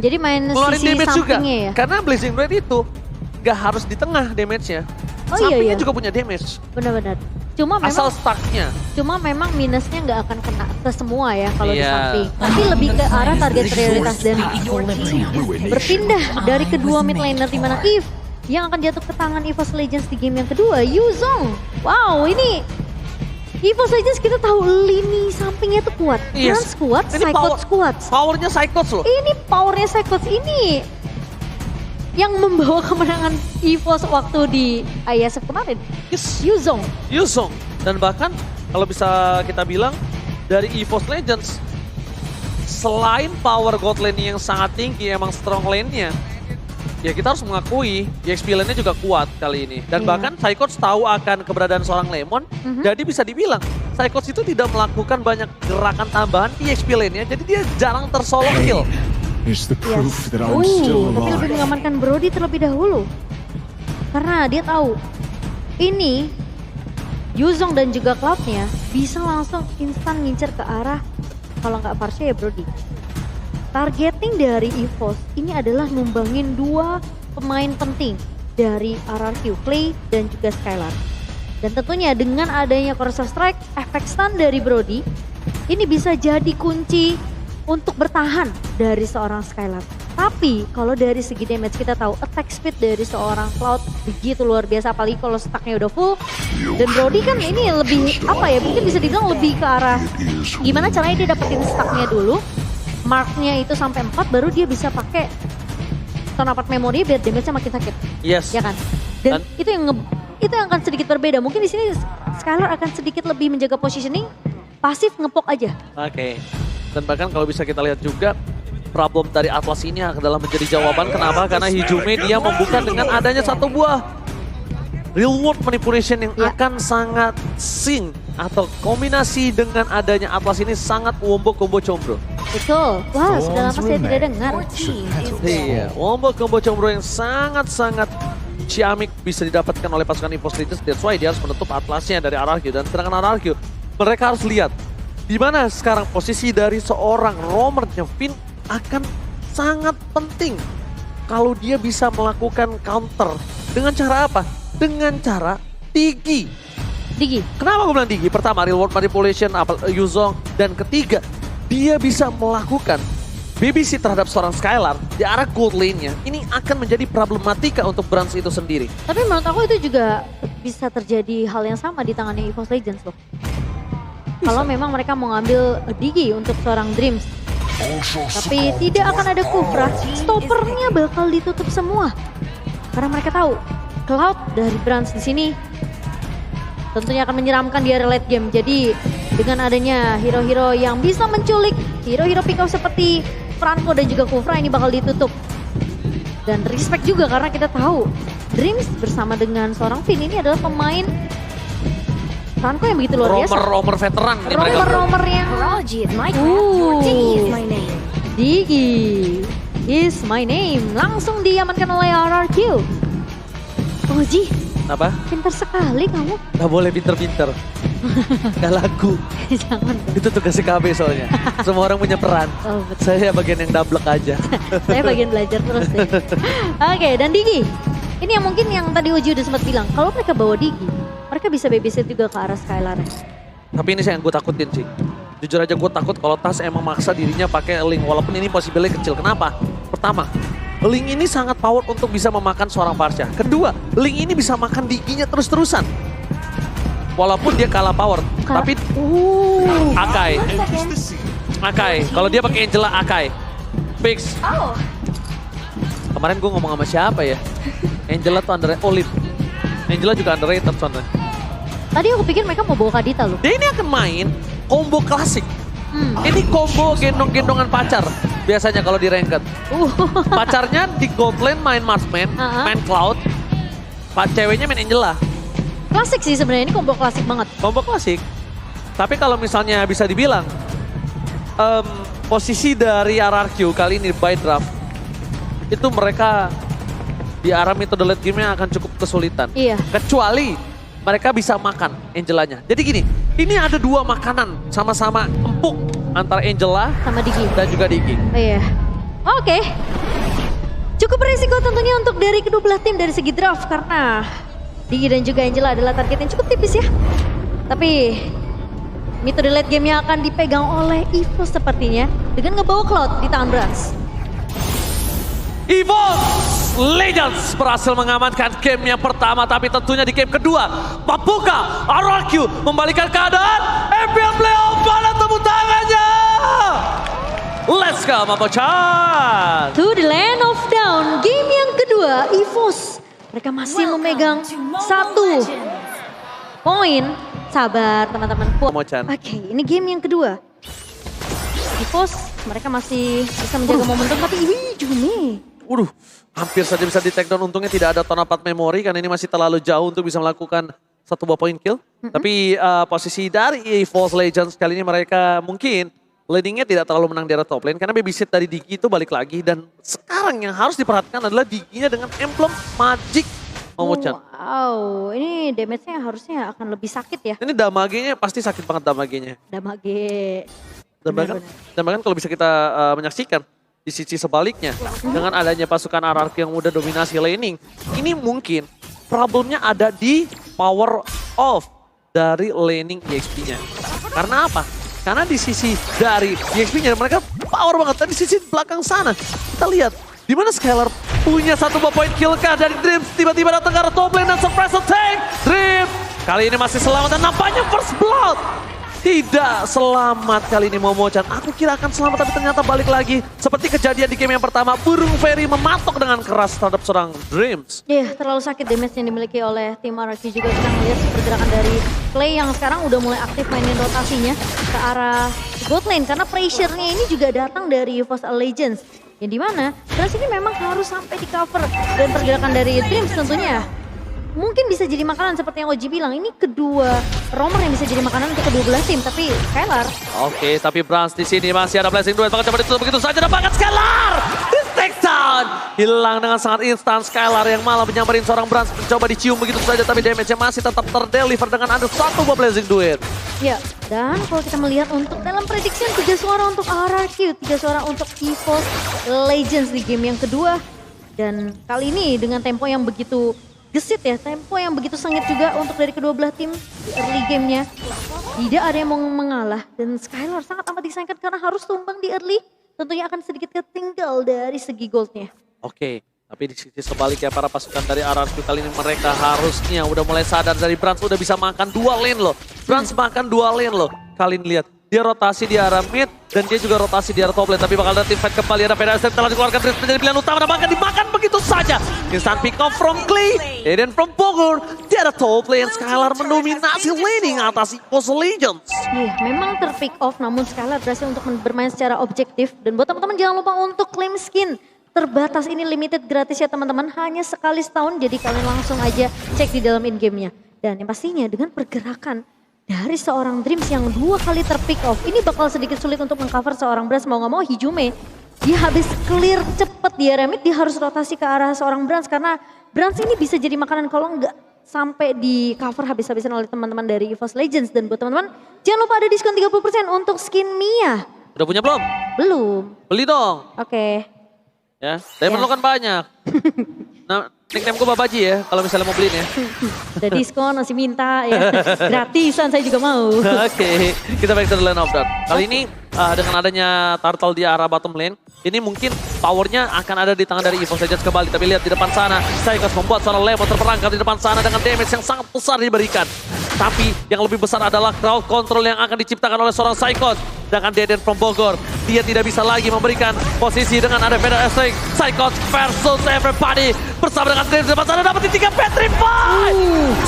Jadi main Ngeluarin sisi damage juga. sampingnya ya? Karena Blazing Blade itu gak harus di tengah damage-nya. Oh iya, Sampingnya iya. juga punya damage. Benar-benar. Cuma Asal memang stuck-nya. minusnya nggak akan kena ke semua ya kalau di Iya. samping. Tapi lebih ke arah target prioritas dan berpindah dari kedua mid laner di mana Eve yang akan jatuh ke tangan EVOS Legends di game yang kedua, Yuzong. Wow, ini EVOS Legends kita tahu lini sampingnya tuh kuat. Yes. Trans kuat, Ini Psychots kuat. Powernya Psychots loh. Ini powernya Psychots ini yang membawa kemenangan EVOS waktu di ISF kemarin. Yes. Yuzong. Yuzong. Dan bahkan kalau bisa kita bilang dari EVOS Legends, selain power god lane yang sangat tinggi, emang strong lane-nya, ya kita harus mengakui EXP lane-nya juga kuat kali ini. Dan Iya. bahkan Psychots tahu akan keberadaan seorang Lemon, jadi bisa dibilang Psychots itu tidak melakukan banyak gerakan tambahan di EXP lane-nya, jadi dia jarang tersolo kill. Is the proof Yes. that I'm still Tapi lebih alive. mengamankan Brody terlebih dahulu. Karena dia tahu ini Yuzong dan juga Cloud-nya bisa langsung instan ngincer ke arah kalau nggak Varsha ya Brody. Targeting dari EVOS ini adalah numbangin dua pemain penting dari RRQ, Clay dan juga Skylar. Dan tentunya dengan adanya Courser Strike, efek stun dari Brody, ini bisa jadi kunci untuk bertahan dari seorang Skylar. Tapi kalau dari segi damage kita tahu attack speed dari seorang Cloud begitu luar biasa, apalagi kalau stacknya udah full. Dan Brody kan ini lebih apa ya, mungkin bisa dibilang lebih ke arah gimana caranya dia dapetin stacknya dulu, marknya itu sampai 4 baru dia bisa pakai Stone Apart Memory biar damage-nya makin sakit, Yes. ya kan? Dan itu yang akan sedikit berbeda. Mungkin di sini Skylar akan sedikit lebih menjaga positioning, pasif ngepok aja. Oke. Dan bahkan kalau bisa kita lihat juga, problem dari Atlas ini adalah menjadi jawaban kenapa, karena Hijume dia membuka dengan adanya satu buah real world manipulation yang Ya. akan sangat sync atau kombinasi dengan adanya Atlas ini sangat wombo combo combro. Betul. Wah, sudah lama saya tidak dengar. Iya, wombo combo combro yang sangat-sangat ciamik bisa didapatkan oleh pasukan EVOS Legends. That's why dia harus menutup Atlasnya dari RRQ. Dan sedangkan RRQ, mereka harus lihat di mana sekarang posisi dari seorang roamernya Finn akan sangat penting kalau dia bisa melakukan counter. Dengan cara apa? Dengan cara Digi. Digi. Kenapa gue bilang Digi? Pertama, real world manipulation, Yuzong. Dan ketiga, dia bisa melakukan BBC terhadap seorang Skylar di arah gold lane-nya. Ini akan menjadi problematika untuk Brands itu sendiri. Tapi menurut aku itu juga bisa terjadi hal yang sama di tangannya EVOS Legends loh. Kalau memang mereka mau ngambil Digi untuk seorang Dreams. Tapi tidak akan ada Kufra, stoppernya bakal ditutup semua. Karena mereka tahu Cloud dari Brands di sini tentunya akan menyeramkan di area late game. Jadi dengan adanya hero-hero yang bisa menculik hero-hero pick up seperti Franco dan juga Kufra, ini bakal ditutup. Dan respect juga karena kita tahu Dreams bersama dengan seorang Finn ini adalah pemain Franco yang begitu luar biasa. Romer veteran nih mereka. Romer yang Raji is my craft. Digi is my name. Digi is my name. Langsung diamankan oleh RRQ. Oji, Apa? pintar sekali kamu. Gak boleh pinter-pinter. Gak lagu. Jangan dong. Itu tugasnya KB soalnya. Semua orang punya peran. Oh, betul. Saya bagian yang dablek aja. Saya bagian belajar terus deh. Oke, dan Digi. Ini yang mungkin yang tadi Uji udah sempat bilang. Kalau mereka bawa Digi, mereka bisa babysit juga ke arah Skylar. Tapi ini yang gue takutin sih. Jujur aja gue takut kalau Tas emang maksa dirinya pakai Link. Walaupun ini possibility kecil. Kenapa? Pertama, Link ini sangat power untuk bisa memakan seorang Varsha. Kedua, Link ini bisa makan Diginya terus-terusan. Walaupun dia kalah power. Tapi Akai. Akai. Kalau dia pakai Angela, Akai. Fix. Oh, Kemarin gue ngomong sama siapa ya? Angela tuh underrated. Olive. Angela juga underrated soalnya. Tadi aku pikir mereka mau bawa Kadita loh. Dia ini akan main combo klasik. Ini combo gendong-gendongan pacar. Biasanya kalau di ranked. Pacarnya di gold lane main marksman, main Cloud. Ceweknya main Angela. Klasik sih sebenarnya, ini combo klasik banget. Combo klasik. Tapi kalau misalnya bisa dibilang, posisi dari RRQ kali ini by draft, itu mereka di arah metode late game-nya akan cukup kesulitan. Iya. Kecuali mereka bisa makan Angelanya. Jadi gini, ini ada dua makanan sama-sama empuk antara Angela Sama Digi. dan juga Digi. Oh iya. Oke. Cukup berisiko tentunya untuk dari kedua belah tim dari segi draft karena Digi dan juga Angela adalah target yang cukup tipis ya. Tapi metode late game-nya akan dipegang oleh Evo sepertinya dengan ngebawa Cloud di tangan Brans. EVOS Legends berhasil mengamankan game yang pertama, tapi tentunya di game kedua Papuka RRQ membalikan keadaan. FPL Playoff, mana tepuk tangannya? Let's go Mambo-chan. To the land of down, game yang kedua EVOS. Mereka masih memegang 1 poin. Sabar teman-teman. Mambo-chan. Oke, ini game yang kedua. EVOS mereka masih bisa menjaga momentum tapi wih Jume. Waduh, hampir saja bisa di take down. Untungnya tidak ada Tona 4 memori karena ini masih terlalu jauh untuk bisa melakukan 1 buah point kill. Tapi posisi dari EVOS Legends kali ini mereka mungkin leadingnya tidak terlalu menang di area top lane karena babysit dari Digi itu balik lagi. Dan sekarang yang harus diperhatikan adalah Diginya dengan emblem Magic Mambo-chan. Wow, ini damage-nya harusnya akan lebih sakit ya. Ini damage-nya pasti sakit banget damage-nya. Damage. Dan bahkan kalau bisa kita menyaksikan di sisi sebaliknya dengan adanya pasukan RRQ yang udah dominasi laning, ini mungkin problemnya ada di power off dari laning EXP-nya. Karena apa? Karena di sisi dari EXP-nya mereka power banget. Dan di sisi belakang sana kita lihat di mana Skylar punya 1 buah point kill kah dari Dreams, tiba-tiba datang ke arah top lane dan surprise attack. Dreams kali ini masih selamat dan nampaknya first blood. Tidak selamat kali ini Mambo-chan. Aku kira akan selamat tapi ternyata balik lagi. Seperti kejadian di game yang pertama, Burung Fairy mematok dengan keras terhadap seorang Dreams. Iya, terlalu sakit damage yang dimiliki oleh tim RRQ juga. Kita melihat pergerakan dari Clay yang sekarang udah mulai aktif mainin rotasinya ke arah bot lane. Karena pressure-nya ini juga datang dari EVOS Legends. Yang dimana, terus ini memang harus sampai di cover. Dan pergerakan dari Dreams tentunya mungkin bisa jadi makanan seperti yang Oji bilang. Ini kedua romer yang bisa jadi makanan untuk kedua belah tim, tapi Skylar. Oke, tapi Brans di sini masih ada blessing duet. Maka coba ditutup begitu saja dan banget Skylar. This take down. Hilang dengan sangat instan Skylar yang malah menyamperin seorang Brans. Mencoba dicium begitu saja tapi damage-nya masih tetap terdeliver dengan ada 1 buah blessing duet. Ya, dan kalau kita melihat untuk dalam prediction 3 suara untuk RRQ, 3 suara untuk EVOS Legends di game yang kedua. Dan kali ini dengan tempo yang begitu gesit ya, tempo yang begitu sengit juga untuk dari kedua belah tim di early gamenya. Tidak ada yang mau mengalah dan Skylar sangat amat disayangkan karena harus tumbang di early. Tentunya akan sedikit ketinggal dari segi goldnya. Oke, tapi di sisi sebaliknya para pasukan dari RRQ kali ini mereka harusnya udah mulai sadar dari Brans udah bisa makan 2 lane loh. Brans makan 2 lane loh. Kali ini lihat, dia rotasi di arah mid dan dia juga rotasi di arah top lane. Tapi bakal ada team fight kembali, ada Pedas telah dikeluarkan Dreams menjadi pilihan utama dan bahkan dimakan begitu saja. Instant pick off from Clay, dan from Bogor. Di arah top lane, Skylar mendominasi laning atas EVOS Legends. Iya, memang terpick off namun Skylar berhasil untuk bermain secara objektif. Dan buat teman-teman jangan lupa untuk claim skin terbatas ini, limited gratis ya teman-teman. Hanya sekali setahun, jadi kalian langsung aja cek di dalam in-game-nya. Dan yang pastinya dengan pergerakan dari seorang Dreams yang 2 kali terpick off, ini bakal sedikit sulit untuk mengcover seorang Brans. Mau gak mau Hijume, dia habis clear cepet di area mid, dia harus rotasi ke arah seorang Brans. Karena Brans ini bisa jadi makanan kalau nggak sampai di cover habis-habisan oleh teman-teman dari EVOS Legends. Dan buat teman-teman, jangan lupa ada diskon 30% untuk skin Mia. Udah punya belum? Belum. Beli dong. Oke. Ya, tapi perlu kan banyak. Nah, nickname gue Babaji ya, kalau misalnya mau beliin ya. Ada diskon, masih minta ya. Gratisan saya juga mau. Oke, kita balik ke the lane of Dark. Kali ini dengan adanya Turtle di arah bottom lane, ini mungkin powernya akan ada di tangan dari EVOS Legends kembali. Tapi lihat di depan sana, Psychos membuat seorang Lemon terperangkap di depan sana dengan damage yang sangat besar diberikan. Tapi yang lebih besar adalah crowd control yang akan diciptakan oleh seorang Psychos. Dengan Deden from Bogor, dia tidak bisa lagi memberikan posisi dengan ada Veda Estek. Psychos versus everybody. Bersama dengan Dreams di depan sana dapat di 3 Petrify.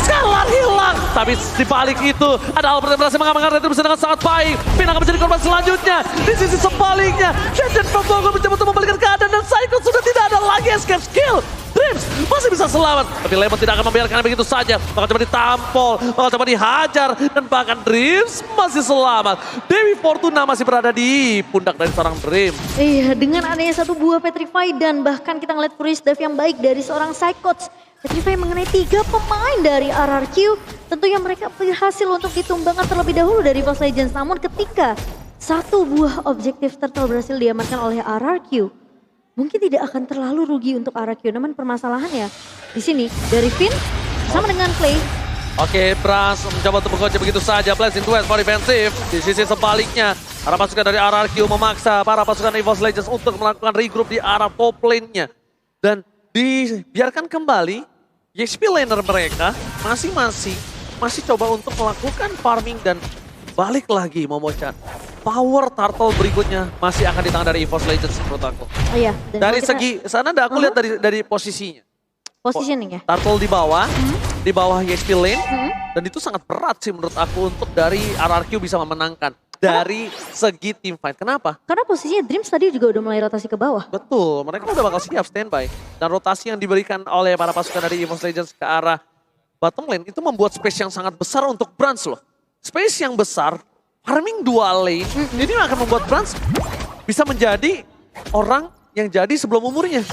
Skylar hilang. Tapi di balik itu ada Albert yang berhasil mengamankan Dreams dengan sangat baik. Pin akan menjadi korban selanjutnya. Di sisi sebaliknya, Deden from Bogor mencoba untuk membalikan keadaan dan Psychos sudah tidak ada lagi escape skill. Dreams masih bisa selamat, tapi Lemon tidak akan membiarkannya begitu saja. Bakal coba ditampol, bakal coba dihajar, dan bahkan Dreams masih selamat. Dewi Fortuna masih berada di pundak dari seorang Dreams. Iya, dengan adanya 1 buah Petrify dan bahkan kita ngeliat Furious Dive yang baik dari seorang Psychots. Petrify mengenai 3 pemain dari RRQ. Tentunya mereka berhasil untuk ditumbangkan terlebih dahulu dari EVOS Legends. Namun ketika 1 buah objektif turtle berhasil diamankan oleh RRQ, mungkin tidak akan terlalu rugi untuk RRQ. Namun permasalahannya di sini dari Finn sama dengan Clay. Oke, Brans mencoba untuk mengkunci begitu saja. Blessing Twist for defensif. Di sisi sebaliknya, para pasukan dari RRQ memaksa para pasukan EVOS Legends untuk melakukan regroup di arah top lane-nya. Dan dibiarkan kembali, XP laner mereka masing-masing masih coba untuk melakukan farming dan balik lagi Momochan. Power turtle berikutnya masih akan di tangan dari EVOS Legends menurut aku. Oh iya. Dan Dari kalau kita- segi sana aku lihat dari posisinya. positioning ya. Turtle di bawah XP lane. Dan itu sangat berat sih menurut aku untuk dari RRQ bisa memenangkan. Dari segi team fight. Kenapa? Karena posisinya Dreams tadi juga udah mulai rotasi ke bawah. Betul, mereka udah bakal siap standby. Dan rotasi yang diberikan oleh para pasukan dari EVOS Legends ke arah bottom lane itu membuat space yang sangat besar untuk Brans loh. Space yang besar, farming dual lane, ini akan membuat Brans bisa menjadi orang yang jadi sebelum umurnya.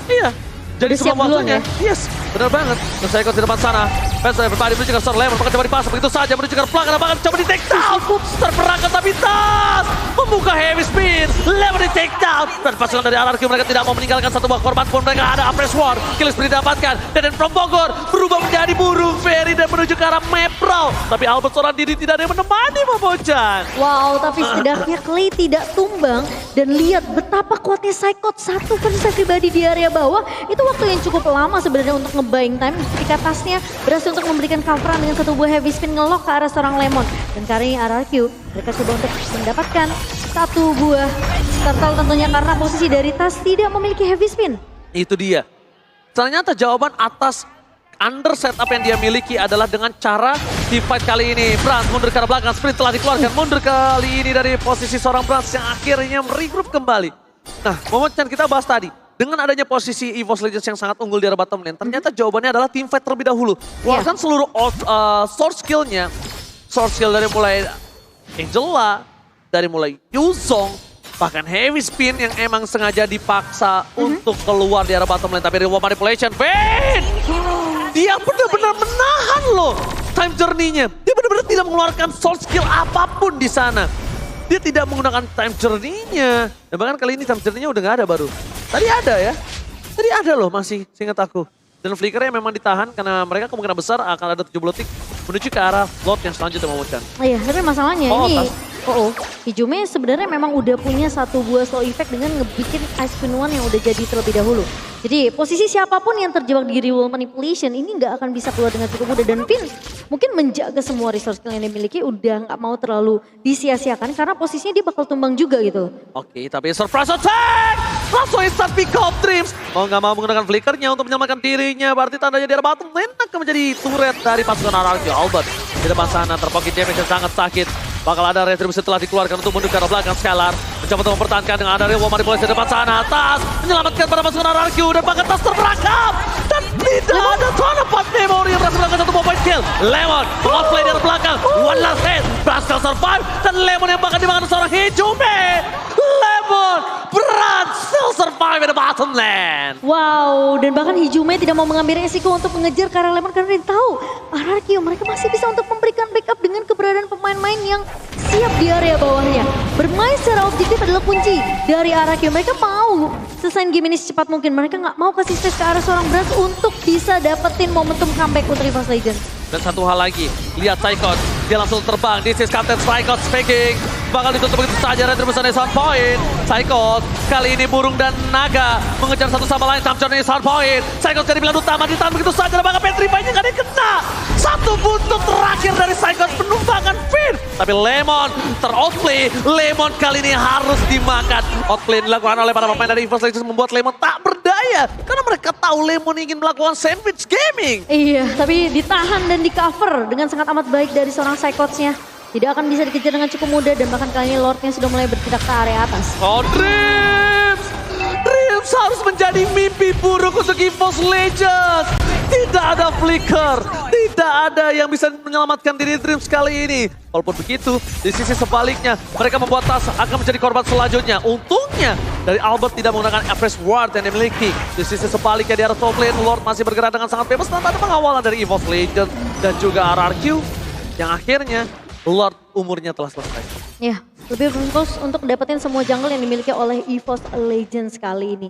Iya, jadi Udah siap sebelum duluan waktunya. Yes, benar banget. Dan saya ikut di depan sana. Fans everybody menuju ke Sir Lemon, bahkan coba dipasang begitu saja menuju ke belakang, bahkan coba di take down. Terperangkap tapi tas membuka heavy spin. Lemon di take down. Dan pasukan dari RRQ mereka tidak mau meninggalkan satu buah korban pun. Mereka ada Apres War. Kill spree didapatkan. Dan from Bogor berubah menjadi burung fairy dan menuju ke arah Mapro. Tapi Albert seorang diri tidak ada yang menemani Momochan. Wow, tapi setidaknya Clay tidak tumbang. Dan lihat betapa kuatnya Psychot satu versus pribadi di area bawah. Itu waktu yang cukup lama sebenarnya untuk nge-buying time. Ketika tasnya berhasil untuk memberikan coveran dengan satu buah heavy spin ngelok ke arah seorang Lemon. Dan kali ini RRQ mereka coba untuk mendapatkan satu buah turtle tentunya karena posisi dari tas tidak memiliki heavy spin. Itu dia. Ternyata jawaban atas under setup yang dia miliki adalah dengan cara di fight kali ini. Brans mundur ke arah belakang, sprint telah dikeluarkan. Mundur kali ini dari posisi seorang Brans yang akhirnya regroup kembali. Nah, Momochan kita bahas tadi. Dengan adanya posisi EVOS Legends yang sangat unggul di arah bottom lane, ternyata jawabannya adalah team fight terlebih dahulu. Walaupun seluruh source skill-nya, source skill dari mulai Angela, dari mulai Yuzong, bahkan heavy spin yang emang sengaja dipaksa untuk keluar di arah bottom lane. Tapi reward manipulation, Vayne! Dia benar-benar menahan loh time journey-nya. Dia benar-benar tidak mengeluarkan source skill apapun di sana. Dia tidak menggunakan time journey-nya. Dan bahkan kali ini time journey-nya udah gak ada baru. Tadi ada ya. Tadi ada loh masih, seingat aku. Dan flickernya memang ditahan karena mereka kemungkinan besar akan ada 70 detik menuju ke arah Lord yang selanjutnya Momochan. Iya, tapi masalahnya Oh, ini, tas. Hijume sebenarnya memang udah punya satu buah slow effect dengan ngebikin Ice Queen One yang udah jadi terlebih dahulu. Jadi posisi siapapun yang terjebak di reward manipulation ini nggak akan bisa keluar dengan cukup mudah. Dan Finn mungkin menjaga semua resource skill yang dimiliki udah nggak mau terlalu disia-siakan karena posisinya dia bakal tumbang juga gitu. Oke, tapi surprise attack! Langsung instant pick up Dreams. Mau nggak mau menggunakan flickernya untuk menyelamatkan dirinya. Berarti tandanya di arah bottom lane akan menjadi turret dari pasukan RRQ. Albert di depan sana terpocket damage yang sangat sakit. Bakal ada retribusi telah dikeluarkan untuk mundur ke arah belakang. Scalar mencoba untuk mempertahankan dengan ada reward manipulasi di depan sana. Tas menyelamatkan para pasukan RRQ dan bahkan Tas terperangkap. Dan tidak ada ton of memory yang berhasil melakukan satu point kill. Lemon outplay di arah belakang. One last hit. Brascal survive. Dan Lemon yang bahkan dimakan seorang Hijume. Lemon berhasil survive di bottom lane. Wow, dan bahkan Hijume tidak mau mengambil resiko untuk mengejar ke arah Lemon karena dia tahu RRQ mereka masih bisa untuk memberikan backup dengan keberadaan pemain-pemain yang siap di area bawahnya. Bermain secara objektif adalah kunci dari RRQ. Mereka mau selesai game ini secepat mungkin. Mereka nggak mau kasih space ke arah seorang Brans untuk bisa dapetin momentum comeback untuk EVOS Legends. Dan satu hal lagi, lihat Psychot, dia langsung terbang. This is Captain Psychot speaking. Bakal ditutup begitu saja retribusi dari sound point. Psychot, kali ini burung dan naga mengejar satu sama lain. Tamcon ini sound point. Psychot jadi pilihan utama, ditahan begitu saja. Dan bahkan Petrify-nya gak dikena. Satu buntut terakhir dari Psychot penumpangan Finn. Tapi Lemon ter-outplay. Lemon kali ini harus dimakan. Outplay dilakukan oleh para pemain dari EVOS Legends membuat Lemon tak berdaya. Karena mereka tahu Lemon ingin melakukan sandwich gaming. Iya, tapi ditahan dan di cover dengan sangat amat baik dari seorang Psychots-nya. Tidak akan bisa dikejar dengan cukup mudah dan bahkan kali ini Lord-nya sudah mulai bertindak ke area atas. Oh, Dreams! Dreams harus menjadi mimpi buruk untuk EVOS Legends. Tidak ada flicker, tidak ada yang bisa menyelamatkan diri Dreams kali ini. Walaupun begitu, di sisi sebaliknya mereka membuat Tas akan menjadi korban selanjutnya. Untungnya dari Albert tidak menggunakan Apres Ward yang dimiliki. Di sisi sebaliknya di arah top lane, Lord masih bergerak dengan sangat bebas tanpa ada pengawalan dari EVOS Legends dan juga RRQ yang akhirnya Lord umurnya telah selesai. Ya, Lebih fokus untuk dapetin semua jungle yang dimiliki oleh EVOS Legends kali ini.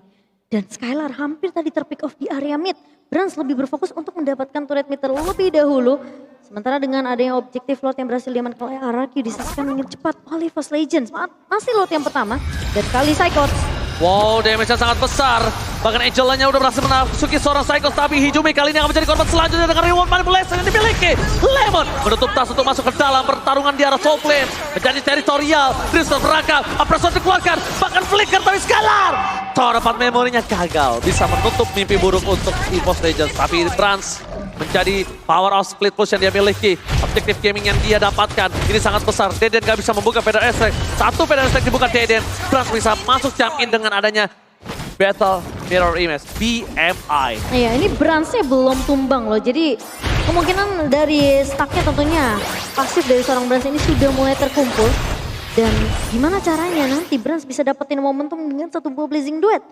Dan Skylar hampir tadi terpick off di area mid. Brans lebih berfokus untuk mendapatkan turret mid terlebih dahulu. Sementara dengan adanya objektif Lord yang berhasil diamankan oleh RRQ disisihkan dengan cepat oleh EVOS Legends. Masih Lord yang pertama dan kali Psychots. Wow, damage-nya sangat besar. Bahkan Angel-nya udah berhasil memasuki seorang Psycho. Tapi Hijumi kali ini akan menjadi korban selanjutnya dengan reward manipulation yang dimiliki. Lemon menutup tas untuk masuk ke dalam pertarungan di arah top lane. Menjadi teritorial. Dreams terperangkap. Apresor dikeluarkan. Bahkan flicker tapi Skylar. Dapat memorinya gagal. Bisa menutup mimpi buruk untuk EVOS Legends. Tapi Brans menjadi power of split push yang dia miliki. Objektif gaming yang dia dapatkan. Ini sangat besar. Deden gak bisa membuka Feather Aspect. Satu Feather Aspect dibuka Deden. Brans bisa masuk jump in dengan adanya Battle Mirror Image, BMI. Iya, ini Bransnya belum tumbang loh. Jadi kemungkinan dari stacknya tentunya pasif dari seorang Brans ini sudah mulai terkumpul. Dan gimana caranya nanti Brans bisa dapetin momentum dengan satu buah Blazing Duet.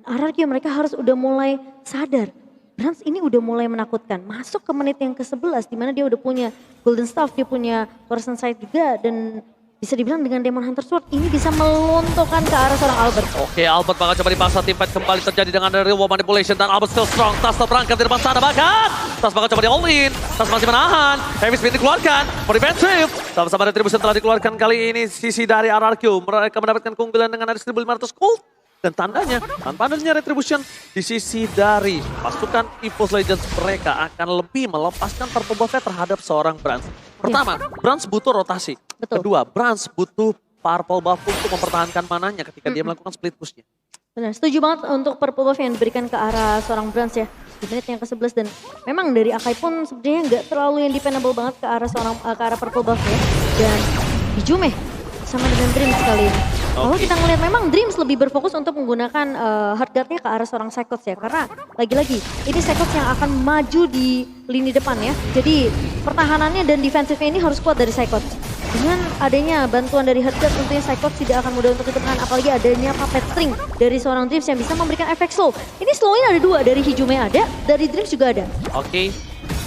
RRQ mereka harus udah mulai sadar. Brans ini udah mulai menakutkan. Masuk ke menit yang ke-11 di mana dia udah punya Golden Staff, dia punya Horizon Sight juga dan bisa dibilang dengan Demon Hunter Sword ini bisa melunturkan ke arah seorang Albert. Oke, Albert bakal coba dipaksa, teamfight kembali terjadi dengan real manipulation dan Albert still strong. Tas terperangkap di depan sana bahkan. Tas bakal coba di all in. Tas masih menahan. Heavy speed dikeluarkan. For defensive. Sama-sama retribution telah dikeluarkan kali ini sisi dari RRQ. Mereka mendapatkan keunggulan dengan ada 1500 gold. Dan tandanya, tanpa adanya retribution di sisi dari pasukan EVOS Legends mereka akan lebih melepaskan purple buff terhadap seorang Brans. Pertama, Brans butuh rotasi. Betul. Kedua, Brans butuh purple buff untuk mempertahankan mananya ketika dia melakukan split pushnya. Benar, setuju banget untuk purple buff yang diberikan ke arah seorang Brans ya. Di menit yang ke-11 dan memang dari Akai pun sebenarnya nggak terlalu yang dependable banget ke arah ke arah purple buff-nya. Dan Hijumi sama dengan Dreams kali ini. Kalau kita ngelihat memang Dreams lebih berfokus untuk menggunakan hard guard-nya ke arah seorang Psychots ya. Karena lagi-lagi ini Psychots yang akan maju di lini depan ya. Jadi pertahanannya dan defensifnya ini harus kuat dari Psychots. Dengan adanya bantuan dari hard guard tentunya Psychots tidak akan mudah untuk ditekan. Apalagi adanya puppet string dari seorang Dreams yang bisa memberikan efek slow. Ini slow-nya ada dua, dari Hijumi ada, dari Dreams juga ada. Oke.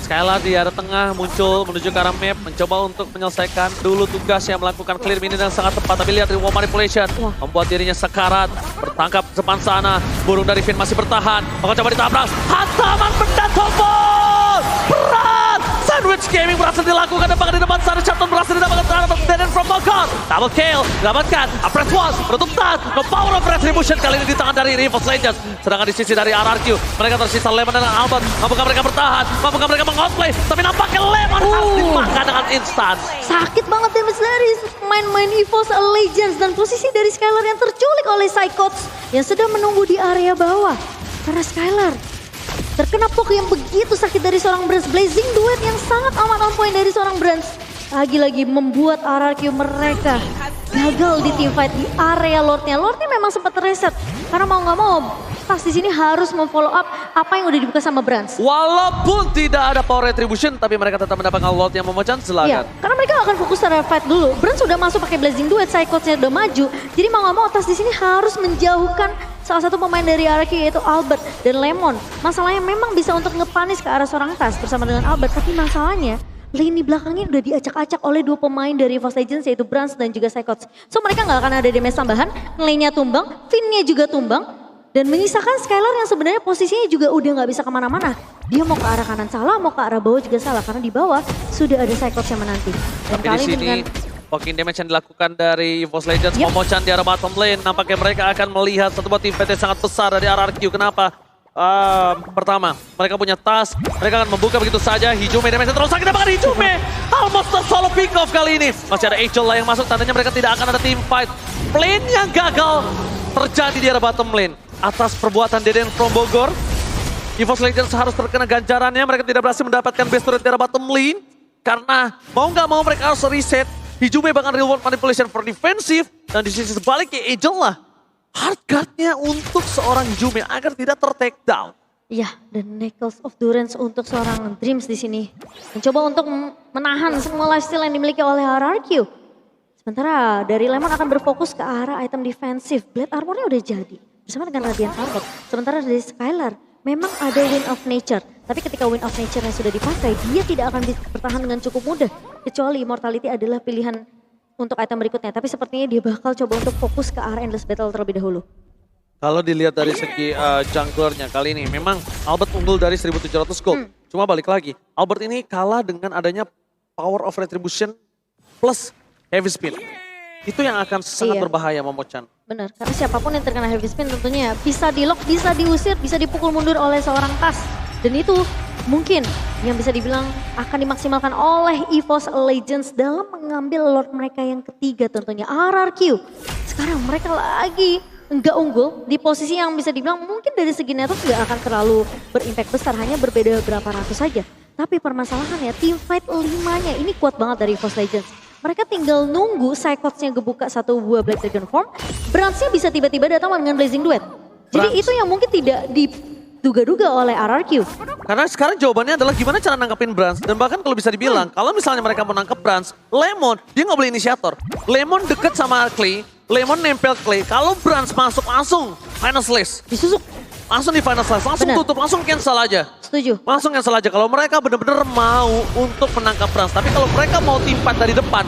Skylar di arah tengah muncul menuju ke arah map, mencoba untuk menyelesaikan dulu tugasnya melakukan clear mini dan sangat tepat. Tapi lihat reward manipulation membuat dirinya sekarat, bertangkap di depan sana. Burung dari Finn masih bertahan, bakal coba ditabrak. Hantaman benda tombol! Berat! Sandwich gaming berhasil dilakukan dan di depan sana. Chapton berhasil didapatkan terhadap Deden from Bogor. Double kill, didapatkan. Apres was, menutup tas. No power of retribution kali ini di tangan dari EVOS Legends. Sedangkan di sisi dari RRQ, mereka tersisa Lemon dan Albert. Mampukah mereka bertahan? Mampukah mereka meng-outplay? Tapi nampaknya Lemon harus dimakan dengan instan. Sakit banget damage dari main-main EVOS Legends dan posisi dari Skylar yang terculik oleh Psychots yang sedang menunggu di area bawah. Karena Skylar terkena poke yang begitu sakit dari seorang Brans. Blazing Duet yang sangat amat on point dari seorang Brans. Lagi-lagi membuat RRQ mereka gagal di teamfight di area Lordnya. Lordnya memang sempat reset karena mau nggak mau Tas di sini harus memfollow up apa yang udah dibuka sama Brans. Walaupun tidak ada power retribution, tapi mereka tetap mendapatkan Lord yang memecahkan Iya, silakan. karena mereka akan fokus pada fight dulu. Brans sudah masuk pakai Blazing Duet, Psychots-nya udah maju. Jadi mau nggak mau Tas di sini harus menjauhkan salah satu pemain dari RRQ yaitu Albert dan Lemon. Masalahnya memang bisa untuk ngepanis ke arah seorang Tas bersama dengan Albert, tapi masalahnya lini belakangnya udah diacak-acak oleh dua pemain dari EVOS Legends yaitu Brans dan juga Psychots. So mereka nggak akan ada damage tambahan, lane-nya tumbang, Finn-nya juga tumbang. Dan menyisakan Skylar yang sebenarnya posisinya juga udah nggak bisa kemana-mana. Dia mau ke arah kanan salah, mau ke arah bawah juga salah. Karena di bawah sudah ada Psychots yang menanti. Dan Tapi kali di sini dengan walking damage yang dilakukan dari EVOS Legends, Momo-chan di arah bottom lane. Nampaknya mereka akan melihat satu buah tim PT sangat besar dari RRQ. Kenapa? Pertama, mereka punya tas, mereka akan membuka begitu saja. Hijumi damage terlalu sakit, bahkan Hijumi almost solo pick off kali ini. Masih ada Angel lah yang masuk, tandanya mereka tidak akan ada team fight. Plane yang gagal terjadi di arah bottom lane. Atas perbuatan Deden from Bogor, EVOS Legends harus terkena ganjarannya. Mereka tidak berhasil mendapatkan base turret di arah bottom lane. Karena mau nggak mau mereka harus reset. Hijumi bahkan reward manipulation for defensive. Dan di sisi sebaliknya Angel lah hard guard-nya untuk seorang Hijumi agar tidak ter-take down. ya, dan Knuckles of Durance untuk seorang Dreams di sini. Mencoba untuk menahan semua lifesteal yang dimiliki oleh RRQ. Sementara dari Lemon akan berfokus ke arah item defensif. Blade Armor-nya udah jadi bersama dengan Radiant Armor. Sementara dari Skylar memang ada Wind of Nature. Tapi ketika Wind of Nature-nya sudah dipakai, dia tidak akan bisa bertahan dengan cukup mudah. Kecuali Immortality adalah pilihan untuk item berikutnya. Tapi sepertinya dia bakal coba untuk fokus ke arah Endless Battle terlebih dahulu. Kalau dilihat dari segi junglernya kali ini, memang Albert unggul dari 1.700 gold. Cuma balik lagi, Albert ini kalah dengan adanya Power of Retribution plus Heavy Spin. Itu yang akan sangat Iya. berbahaya Momochan. Benar, karena siapapun yang terkena heavy spin tentunya bisa di-lock, bisa diusir, bisa dipukul mundur oleh seorang Tas. Dan itu mungkin yang bisa dibilang akan dimaksimalkan oleh EVOS Legends dalam mengambil Lord mereka yang ketiga tentunya, RRQ. Sekarang mereka lagi nggak unggul di posisi yang bisa dibilang mungkin dari segi network nggak akan terlalu berimpact besar, hanya berbeda berapa ratus saja. Tapi permasalahannya team fight 5-nya ini kuat banget dari EVOS Legends. Mereka tinggal nunggu Psychops-nya gebuka satu buah Black Dragon Form, Brands-nya bisa tiba-tiba datang dengan Blazing Duet. Jadi Brands. itu yang mungkin tidak diduga-duga oleh RRQ. Karena sekarang jawabannya adalah gimana cara nangkepin Brands. Dan bahkan kalau bisa dibilang, kalau misalnya mereka mau nangkep Brands, Lemon, dia nggak boleh inisiator. Lemon deket sama Clay, Lemon nempel Clay. Kalau Brands masuk langsung Final Slash. Disusuk, Langsung di Final Slash, langsung Benar. tutup, langsung cancel aja. setuju. Langsung cancel aja kalau mereka benar-benar mau untuk menangkap Brands. Tapi kalau mereka mau timpat dari depan,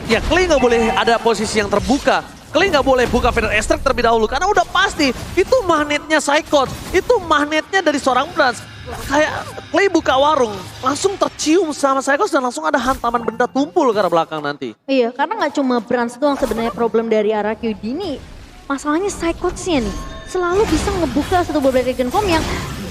ya Clay nggak boleh ada posisi yang terbuka. Clay nggak boleh buka Feather Extract terlebih dahulu. Karena udah pasti, itu magnetnya Psychot. Itu magnetnya dari seorang Brands. Kayak Clay buka warung, langsung tercium sama Psychot dan langsung ada hantaman benda tumpul ke arah belakang nanti. Iya, karena nggak cuma Brands doang sebenarnya problem dari RRQ ini. Masalahnya Psychots-nya nih selalu bisa ngebuka satu buah Black Dragon Form yang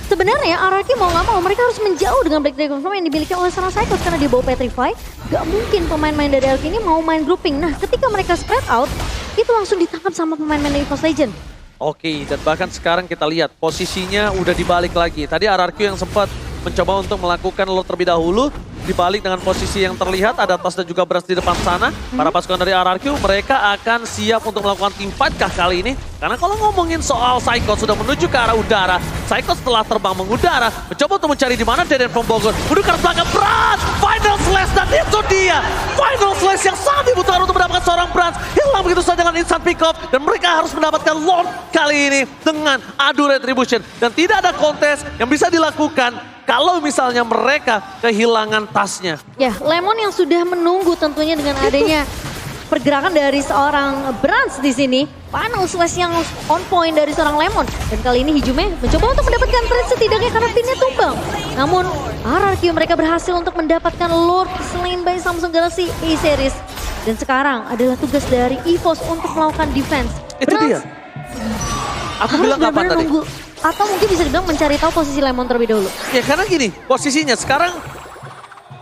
sebenarnya RRQ mau nggak mau mereka harus menjauh dengan Black Dragon Form yang dimiliki oleh seorang Psychots karena dia bawa Petrify. Gak mungkin pemain-main dari RRQ ini mau main grouping. Nah, ketika mereka spread out, itu langsung ditangkap sama pemain-main dari EVOS Legend. Oke, dan bahkan sekarang kita lihat posisinya udah dibalik lagi. Tadi RRQ yang sempat mencoba untuk melakukan lord terlebih dahulu. Dibalik dengan posisi yang terlihat, ada Tas dan juga Brands di depan sana. Para pasukan dari RRQ, mereka akan siap untuk melakukan team fight kah kali ini? Karena kalau ngomongin soal Psychot sudah menuju ke arah udara. Psychot setelah terbang mengudara, mencoba untuk mencari di mana Deden from Bogor. Menuju ke arah belakang Brands! Final Slash dan itu dia! Final Slash yang sangat dibutuhkan untuk mendapatkan seorang Brands. Hilang begitu saja dengan instant pick up. Dan mereka harus mendapatkan Lord kali ini dengan adu retribution. Dan tidak ada kontes yang bisa dilakukan kalau misalnya mereka kehilangan tasnya. Ya, Lemon yang sudah menunggu tentunya dengan adanya pergerakan dari seorang Brands di sini. Final slash yang on point dari seorang Lemon. Dan kali ini Hijume mencoba untuk mendapatkan trade setidaknya karena timnya tumbang. Namun RRQ mereka berhasil untuk mendapatkan Lord selain by Samsung Galaxy A-Series. Dan sekarang adalah tugas dari EVOS untuk melakukan defense. Itu dia. Aku bilang kapan tadi? Nunggu, atau mungkin bisa dibilang mencari tahu posisi Lemon terlebih dahulu. Ya karena gini, posisinya sekarang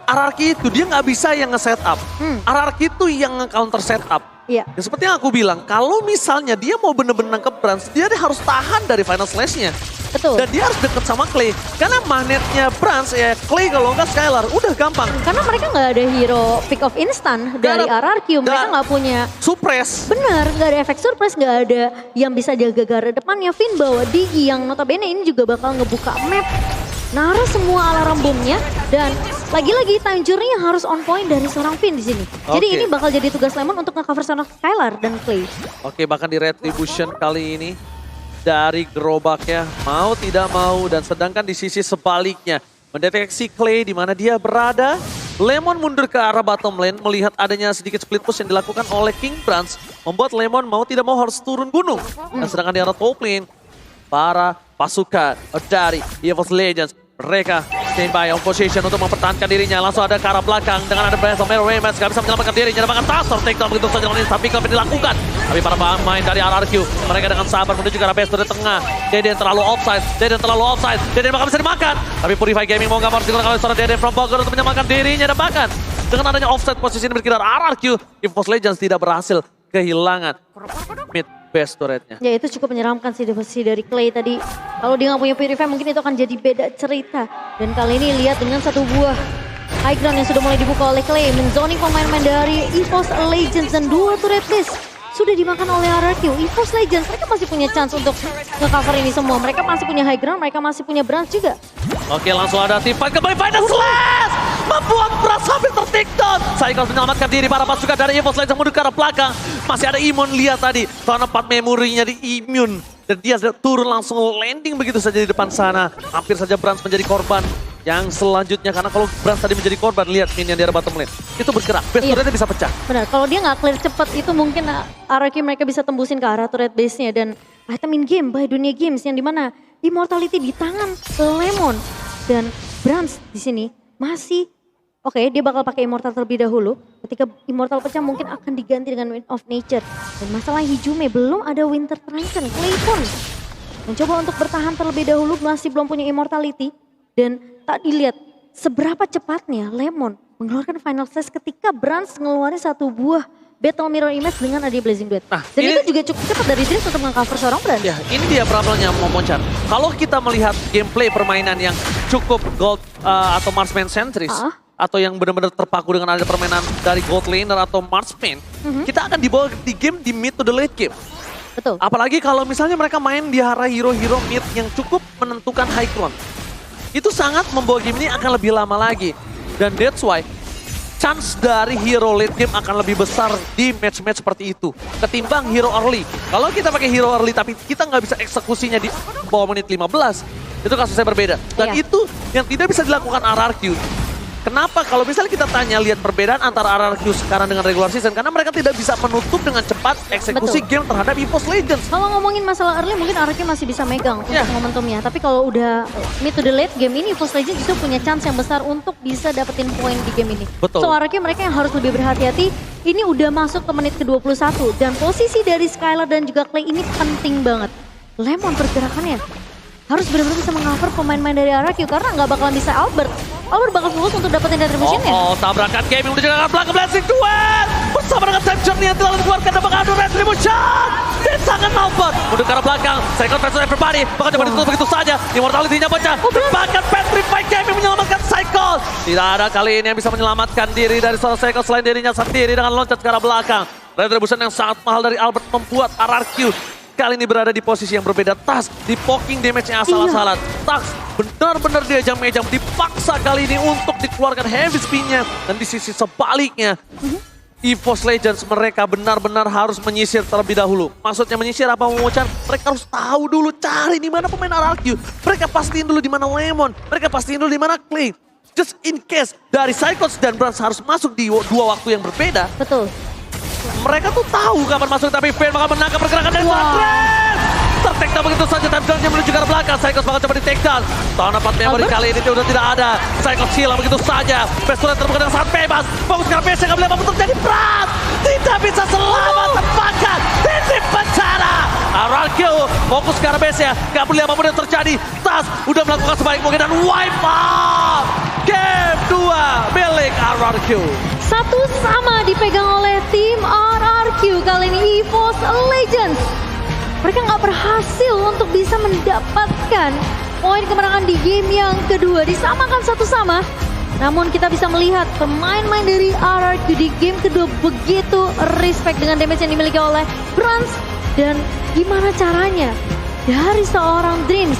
RRQ itu dia nggak bisa yang nge-setup. RRQ itu yang nge-counter setup. Iya. Ya seperti yang aku bilang, kalau misalnya dia mau bener-bener nangkep Brands, dia harus tahan dari Final Slash-nya. Betul. Dan dia harus deket sama Clay. Karena magnetnya Brands ya Clay kalau nggak Skylar, udah gampang. Karena mereka nggak ada hero pick off instan dari RRQ. Mereka nggak punya. Suppress. Benar, nggak ada efek surprise, nggak ada yang bisa jaga garda depannya. Finn bawa Digi yang notabene ini juga bakal ngebuka map. Nara semua alarm bomnya dan lagi-lagi time journey-nya harus on point dari seorang Finn di sini. Jadi Oke. ini bakal jadi tugas Lemon untuk nge-cover seorang Skylar dan Clay. Oke, bahkan di Retribution kali ini dari gerobaknya mau tidak mau, dan sedangkan di sisi sebaliknya mendeteksi Clay di mana dia berada. Lemon mundur ke arah bottom lane melihat adanya sedikit split push yang dilakukan oleh King Brands, membuat Lemon mau tidak mau harus turun gunung. Dan sedangkan di arah top lane, para pasukan dari EVOS Legends mereka standby on position untuk mempertahankan dirinya. Langsung ada ke arah belakang dengan ada Breath of Mirror Raymax, gak bisa menyelamatkan dirinya. Dapatkan Tasor, takedown begitu saja dengan instant pick up yang dilakukan. Tapi para pemain dari RRQ, mereka dengan sabar menuju ke arah base dari tengah. Deden terlalu offside, Deden bakal bisa dimakan. Tapi Purify Gaming mau gak harus digunakan oleh seorang Deden from Bogor untuk menyelamatkan dirinya. Dan bahkan dengan adanya offside posisi ini berkira RRQ, EVOS Legends tidak berhasil kehilangan mid base turretnya. Ya itu cukup menyeramkan sih di posisi dari Clay tadi. Kalau dia nggak punya Purify mungkin itu akan jadi beda cerita. Dan kali ini lihat dengan satu buah high ground yang sudah mulai dibuka oleh Clay. Menzoning pemain-pemain dari EVOS Legends dan dua turret base sudah dimakan oleh RRQ. EVOS Legends mereka masih punya chance untuk nge-cover ini semua. Mereka masih punya high ground, mereka masih punya Brands juga. Oke, langsung ada team fight kembali. Final Slash membuat Brands hampir ter-takedown. Psychos menyelamatkan diri. Para pasukan dari EVOS Legends mundur ke arah belakang. Masih ada Imun, lihat tadi. Soalnya 4 memorinya di Imun. Dan dia turun langsung landing begitu saja di depan sana. Hampir saja Brands menjadi korban Yang selanjutnya, karena kalau Brans tadi menjadi korban, lihat minion di arah bottom lane. Itu bergerak, base Iya. turretnya bisa pecah. Benar, kalau dia nggak clear cepet itu mungkin RRQ mereka bisa tembusin ke arah turret base-nya. Dan item in game by Dunia Games yang dimana Immortality di tangan Lemon. Dan Brans di sini masih, oke, dia bakal pakai Immortal terlebih dahulu. Ketika Immortal pecah mungkin akan diganti dengan Wind of Nature. Dan masalah Hijume belum ada Winter Trinken. Clay pun mencoba untuk bertahan terlebih dahulu, masih belum punya Immortality. Dan tak dilihat seberapa cepatnya Lemon mengeluarkan final stage ketika Brans ngeluarin satu buah Battle Mirror Image dengan adanya Blazing Blade. Nah, Dan ini- itu juga cukup cepat dari Dreams untuk meng-cover seorang Brans. Ya, ini dia problemnya Momonchan. Kalau kita melihat gameplay permainan yang cukup gold atau marksman centris, atau yang benar-benar terpaku dengan ada permainan dari gold laner atau marksman, kita akan dibawa di game di mid to the late game. Betul. Apalagi kalau misalnya mereka main di arah hero-hero mid yang cukup menentukan high ground. Itu sangat membawa game ini akan lebih lama lagi. Dan that's why chance dari hero late game akan lebih besar di match-match seperti itu ketimbang hero early. Kalau kita pakai hero early tapi kita nggak bisa eksekusinya di bawah menit 15, itu kasusnya berbeda. Dan Iya. itu yang tidak bisa dilakukan RRQ. Kenapa? Kalau misalnya kita tanya lihat perbedaan antara RRQ sekarang dengan regular season, karena mereka tidak bisa menutup dengan cepat eksekusi Betul. game terhadap EVOS Legends. Kalau ngomongin masalah early mungkin RRQ masih bisa megang untuk Ya. momentumnya. Tapi kalau udah mid to the late game ini, Force Legends justru punya chance yang besar untuk bisa dapetin poin di game ini. Betul. So RRQ mereka yang harus lebih berhati-hati. Ini udah masuk ke menit ke-21 dan posisi dari Skylar dan juga Clay ini penting banget. Lemon pergerakannya harus benar-benar bisa meng-cover pemain-pemain dari RRQ karena nggak bakalan bisa Albert. Albert bakal fokus untuk dapetin retribution-nya. Oh, tabrakan gaming udah jalan belakang Blazing Duel bersama dengan Time Journey yang telah dikeluarkan dan bakal adu Retribution di tangan Albert. Udah ke arah belakang, second versus everybody, bakal coba ditutup begitu saja. Immortality-nya pecah, bahkan Petrify Gaming menyelamatkan Cycle. Tidak ada kali ini yang bisa menyelamatkan diri dari seorang Cycle selain dirinya sendiri dengan loncat ke arah belakang. Retribution yang sangat mahal dari Albert membuat RRQ kali ini berada di posisi yang berbeda. Tas di poking damage-nya asal-asalan. Tas benar-benar diajam-ejam, dipaksa kali ini untuk dikeluarkan heavy spin-nya. Dan di sisi sebaliknya, EVOS Legends mereka benar-benar harus menyisir terlebih dahulu. Maksudnya menyisir apa Momonchan? Mereka harus tahu dulu, cari di mana pemain RRQ. Mereka pastiin dulu di mana Lemon. Mereka pastiin dulu di mana Clay. Just in case dari Cyclops dan Brans harus masuk di dua waktu yang berbeda. Betul. Mereka tuh tahu kapan masuk, tapi Fan bakal menangkap pergerakan dari Brand. Tertekta begitu saja, time zone-nya menuju ke arah belakang. Cyclops bakal coba di-take down. Tahun 4 memory kali ini dia udah tidak ada. Cyclops hilang begitu saja. Pesulan terbuka dengan sangat bebas. Fokus ke arah base, nggak boleh apa terjadi. Brand tidak bisa selamat terbakar. Di penjara. RRQ fokus ke arah base-nya. Nggak boleh apapun yang terjadi. Tas udah melakukan sebaik mungkin dan wipe out. Game 2 milik RRQ. Satu sama dipegang oleh tim RRQ kali ini EVOS Legends. Mereka nggak berhasil untuk bisa mendapatkan poin kemenangan di game yang kedua. Disamakan satu sama. Namun kita bisa melihat pemain-pemain dari RRQ di game kedua begitu respect dengan damage yang dimiliki oleh Brans. Dan gimana caranya dari seorang Dreams